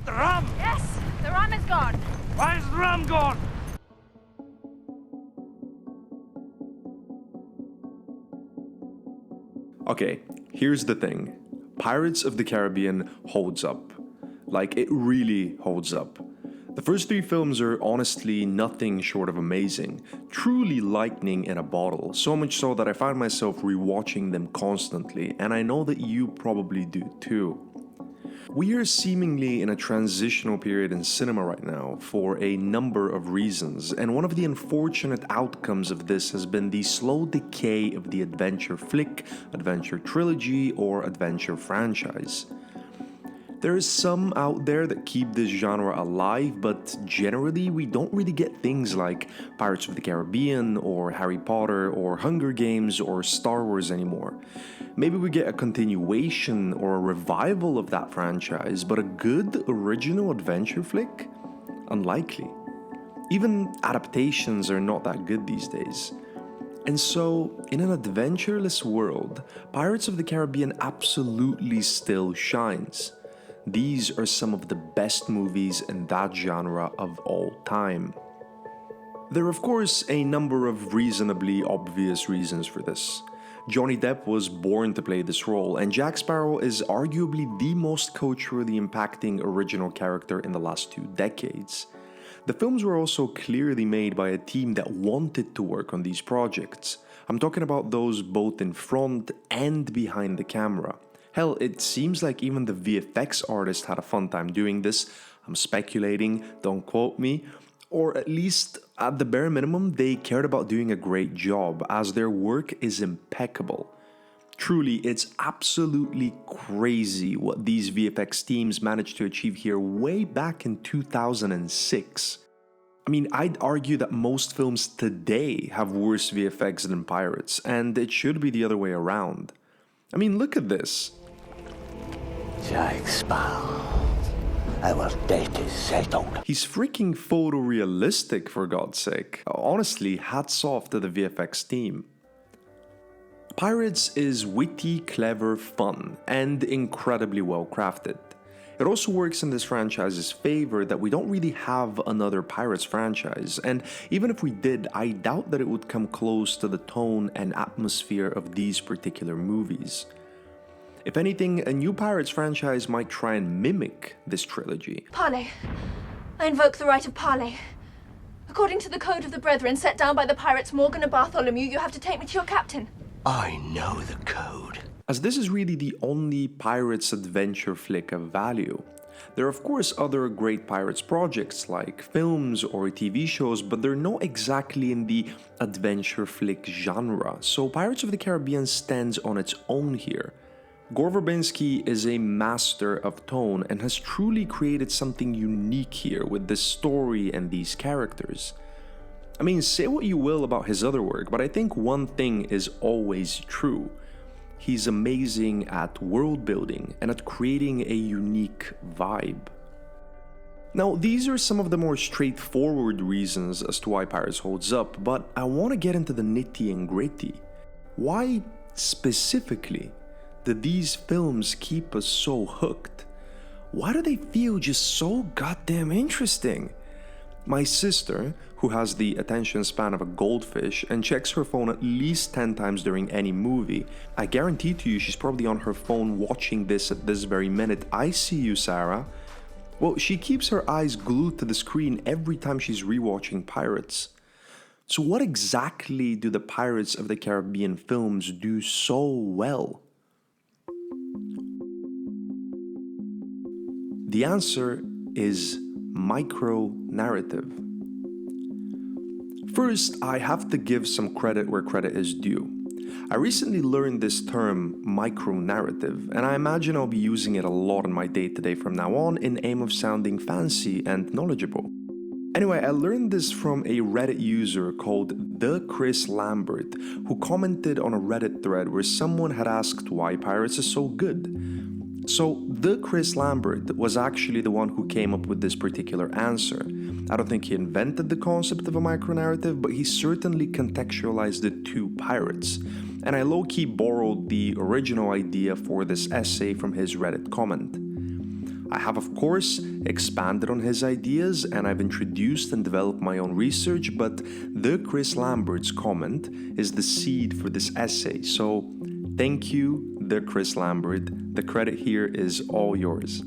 The rum! Yes, the rum is gone. Why is the rum gone? Okay, here's the thing. Pirates of the Caribbean holds up. Like, it really holds up. The first three films are honestly nothing short of amazing, truly lightning in a bottle, so much so that I find myself rewatching them constantly, and I know that you probably do too. We are seemingly in a transitional period in cinema right now for a number of reasons, and one of the unfortunate outcomes of this has been the slow decay of the adventure flick, adventure trilogy, or adventure franchise. There is some out there that keep this genre alive, but generally we don't really get things like Pirates of the Caribbean or Harry Potter or Hunger Games or Star Wars anymore. Maybe we get a continuation or a revival of that franchise, but a good original adventure flick? Unlikely. Even adaptations are not that good these days. And so, in an adventureless world, Pirates of the Caribbean absolutely still shines. These are some of the best movies in that genre of all time. There are of course a number of reasonably obvious reasons for this. Johnny Depp was born to play this role, and Jack Sparrow is arguably the most culturally impacting original character in the last 2 decades. The films were also clearly made by a team that wanted to work on these projects. I'm talking about those both in front and behind the camera. Hell, it seems like even the VFX artist had a fun time doing this. I'm speculating, don't quote me. Or at least, at the bare minimum, they cared about doing a great job, as their work is impeccable. Truly, it's absolutely crazy what these VFX teams managed to achieve here way back in 2006. I mean, I'd argue that most films today have worse VFX than Pirates, and it should be the other way around. I mean, look at this. Jack Sparrow, our date is settled. He's freaking photorealistic, for God's sake. Honestly, hats off to the VFX team. Pirates is witty, clever, fun, and incredibly well crafted. It also works in this franchise's favor that we don't really have another Pirates franchise, and even if we did, I doubt that it would come close to the tone and atmosphere of these particular movies. If anything, a new Pirates franchise might try and mimic this trilogy. Parley. I invoke the right of parley. According to the code of the Brethren set down by the pirates Morgan and Bartholomew, you have to take me to your captain. I know the code. As this is really the only Pirates adventure flick of value. There are of course other great Pirates projects like films or TV shows, but they're not exactly in the adventure flick genre, so Pirates of the Caribbean stands on its own here. Gore Verbinski is a master of tone and has truly created something unique here with this story and these characters. I mean, say what you will about his other work, but I think one thing is always true. He's amazing at world building and at creating a unique vibe. Now, these are some of the more straightforward reasons as to why Pirates holds up, but I want to get into the nitty and gritty. Why specifically did these films keep us so hooked? Why do they feel just so goddamn interesting? My sister, who has the attention span of a goldfish and checks her phone at least 10 times during any movie, I guarantee to you she's probably on her phone watching this at this very minute. I see you, Sarah. Well, she keeps her eyes glued to the screen every time she's rewatching Pirates. So what exactly do the Pirates of the Caribbean films do so well? The answer is micro-narrative. First, I have to give some credit where credit is due. I recently learned this term, micro-narrative, and I imagine I'll be using it a lot in my day-to-day from now on in aim of sounding fancy and knowledgeable. Anyway, I learned this from a Reddit user called The Chris Lambert, who commented on a Reddit thread where someone had asked why Pirates is so good. So, The Chris Lambert was actually the one who came up with this particular answer. I don't think he invented the concept of a micronarrative, but he certainly contextualized it to Pirates. And I low-key borrowed the original idea for this essay from his Reddit comment. I have, of course, expanded on his ideas and I've introduced and developed my own research, but the Chris Lambert's comment is the seed for this essay. So thank you, the Chris Lambert. The credit here is all yours.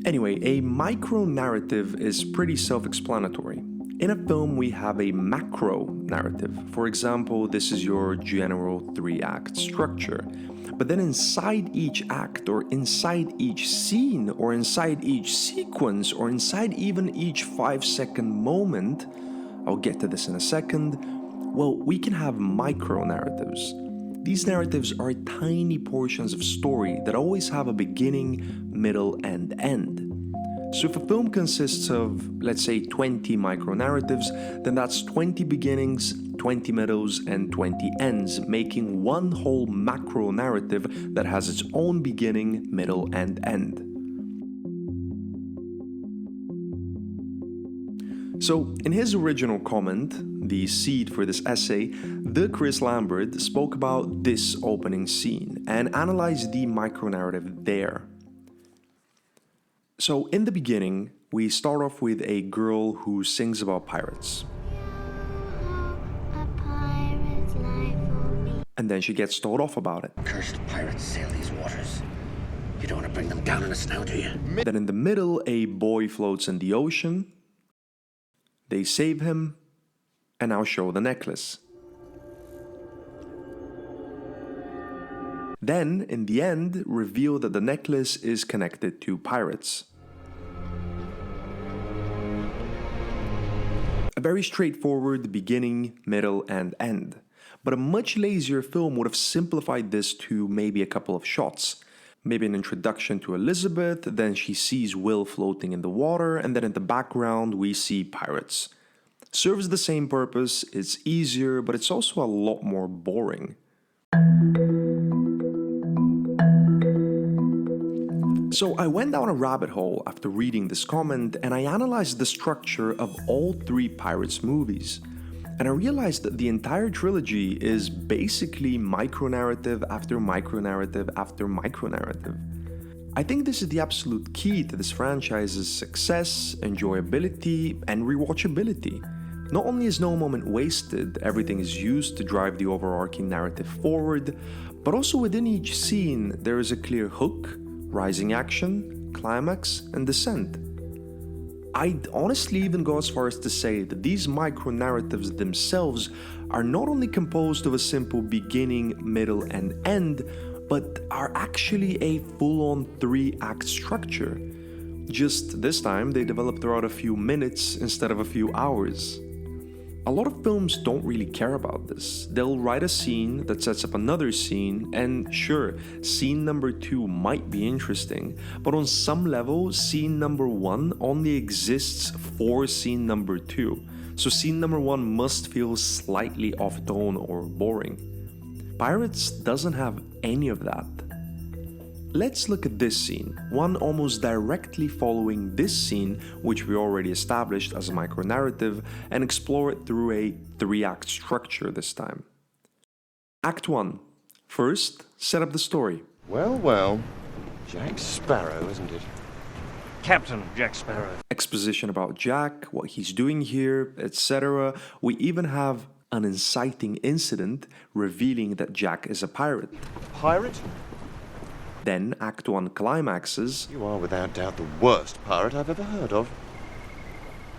Anyway, a micro-narrative is pretty self-explanatory. In a film, we have a macro-narrative. For example, this is your general 3-act structure. But then inside each act, or inside each scene, or inside each sequence, or inside even each 5-second moment, I'll get to this in a second, well, we can have micro-narratives. These narratives are tiny portions of story that always have a beginning, middle, and end. So if a film consists of, let's say, 20 micro-narratives, then that's 20 beginnings, 20 middles, and 20 ends, making one whole macro-narrative that has its own beginning, middle, and end. So, in his original comment, the seed for this essay, the Chris Lambert spoke about this opening scene and analyzed the micro-narrative there. So, in the beginning, we start off with a girl who sings about pirates. And then she gets told off about it. Cursed pirates sail these waters. You don't want to bring them down on us now, do you? Then in the middle, a boy floats in the ocean. They save him, and now show the necklace. Then, in the end, reveal that the necklace is connected to pirates. A very straightforward beginning, middle, and end. But a much lazier film would have simplified this to maybe a couple of shots. Maybe an introduction to Elizabeth, then she sees Will floating in the water, and then in the background we see pirates. Serves the same purpose, it's easier, but it's also a lot more boring. So I went down a rabbit hole after reading this comment and I analyzed the structure of all 3 Pirates movies. And I realized that the entire trilogy is basically micro-narrative after micro-narrative after micro-narrative. I think this is the absolute key to this franchise's success, enjoyability, and rewatchability. Not only is no moment wasted, everything is used to drive the overarching narrative forward, but also within each scene there is a clear hook, rising action, climax, and descent. I'd honestly even go as far as to say that these micro-narratives themselves are not only composed of a simple beginning, middle, and end, but are actually a full-on 3-act structure. Just this time, they develop throughout a few minutes instead of a few hours. A lot of films don't really care about this. They'll write a scene that sets up another scene, and sure, scene number 2 might be interesting, but on some level, scene number 1 only exists for scene number 2, so scene number 1 must feel slightly off-tone or boring. Pirates doesn't have any of that. Let's look at this scene, one almost directly following this scene, which we already established as a micro-narrative, and explore it through a 3-act structure this time. Act 1. First, set up the story. Well, well, Jack Sparrow, isn't it? Captain Jack Sparrow. Exposition about Jack, what he's doing here, etc. We even have an inciting incident revealing that Jack is a pirate. Pirate? Then Act 1 climaxes. You are without doubt the worst pirate I've ever heard of.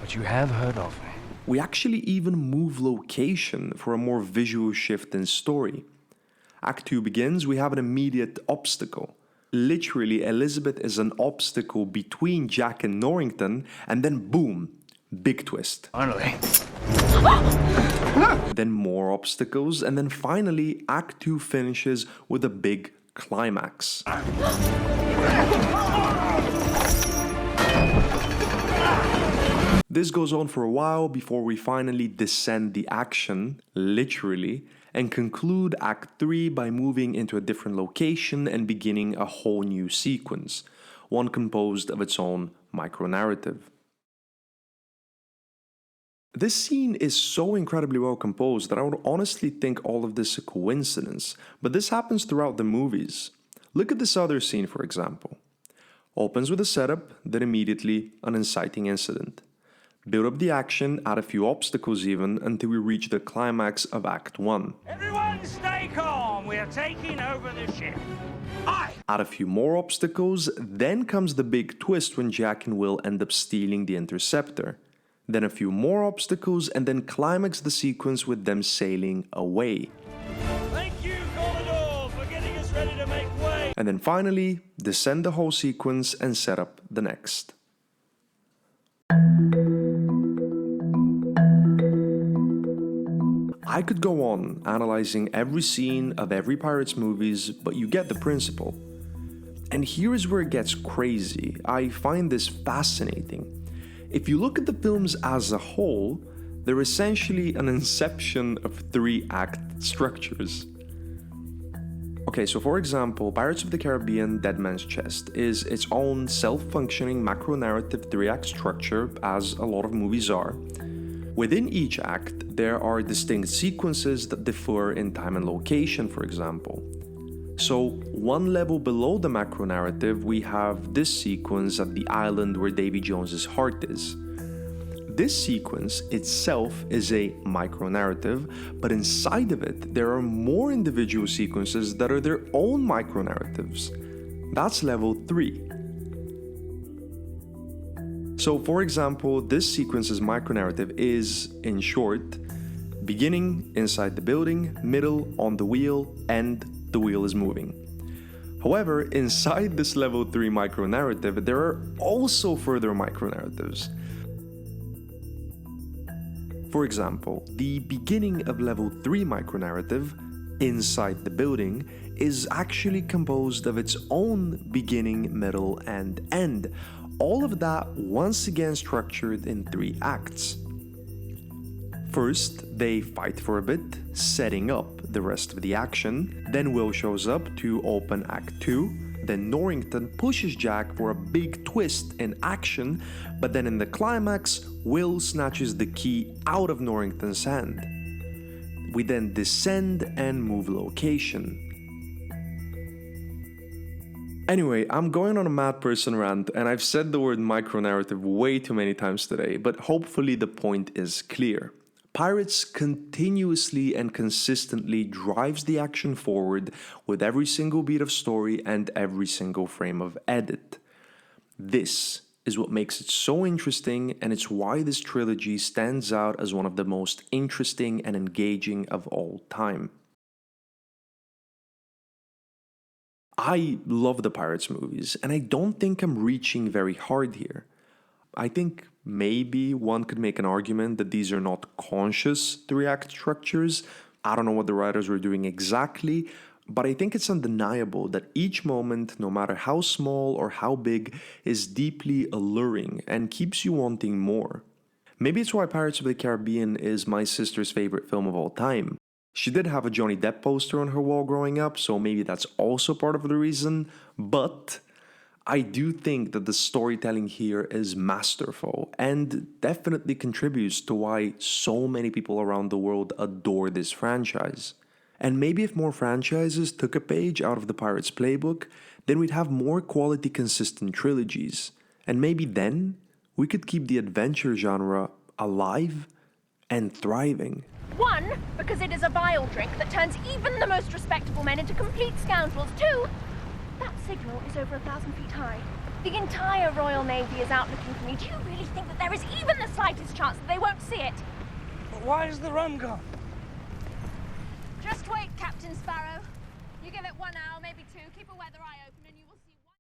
But you have heard of me. We actually even move location for a more visual shift in story. Act 2 begins, we have an immediate obstacle. Literally, Elizabeth is an obstacle between Jack and Norrington, and then boom, big twist. Finally. Then more obstacles, and then finally, Act 2 finishes with a big climax. This goes on for a while before we finally descend the action, literally, and conclude Act 3 by moving into a different location and beginning a whole new sequence, one composed of its own micro-narrative. This scene is so incredibly well composed that I would honestly think all of this a coincidence, but this happens throughout the movies. Look at this other scene, for example. Opens with a setup, then immediately an inciting incident. Build up the action, add a few obstacles even, until we reach the climax of Act 1. Everyone stay calm. We're taking over the ship. Add a few more obstacles, then comes the big twist when Jack and Will end up stealing the interceptor. Then a few more obstacles, and then climax the sequence with them sailing away. Thank you, Commodore, for getting us ready to make way. And then finally, descend the whole sequence and set up the next. I could go on analyzing every scene of every Pirates movies, but you get the principle. And here is where it gets crazy. I find this fascinating. If you look at the films as a whole, they're essentially an inception of 3-act structures. Okay, so for example, Pirates of the Caribbean Dead Man's Chest is its own self-functioning macro-narrative 3-act structure, as a lot of movies are. Within each act, there are distinct sequences that differ in time and location, for example. So, one level below the macro narrative, we have this sequence at the island where Davy Jones's heart is. This sequence itself is a micro narrative, but inside of it, there are more individual sequences that are their own micro narratives. That's level 3. So, for example, this sequence's micro-narrative is, in short, beginning inside the building, middle on the wheel, end the wheel is moving. However, inside this level 3 micro-narrative, there are also further micro-narratives. For example, the beginning of level 3 micro-narrative, inside the building, is actually composed of its own beginning, middle, and end. All of that once again structured in 3 acts. First, they fight for a bit, setting up the rest of the action. Then Will shows up to open Act 2. Then Norrington pushes Jack for a big twist in action, but then in the climax, Will snatches the key out of Norrington's hand. We then descend and move location. Anyway, I'm going on a mad person rant, and I've said the word micro-narrative way too many times today, but hopefully the point is clear. Pirates continuously and consistently drives the action forward with every single beat of story and every single frame of edit. This is what makes it so interesting, and it's why this trilogy stands out as one of the most interesting and engaging of all time. I love the Pirates movies, and I don't think I'm reaching very hard here. I think maybe one could make an argument that these are not conscious 3-act structures. I don't know what the writers were doing exactly, but I think it's undeniable that each moment, no matter how small or how big, is deeply alluring and keeps you wanting more. Maybe it's why Pirates of the Caribbean is my sister's favorite film of all time. She did have a Johnny Depp poster on her wall growing up, so maybe that's also part of the reason, but I do think that the storytelling here is masterful and definitely contributes to why so many people around the world adore this franchise. And maybe if more franchises took a page out of the Pirates playbook, then we'd have more quality consistent trilogies. And maybe then we could keep the adventure genre alive and thriving. 1, because it is a vile drink that turns even the most respectable men into complete scoundrels. 2, that signal is over 1,000 feet high. The entire Royal Navy is out looking for me. Do you really think that there is even the slightest chance that they won't see it? But why is the rum gone? Just wait, Captain Sparrow. You give it 1 hour, maybe 2, keep a weather eye open and you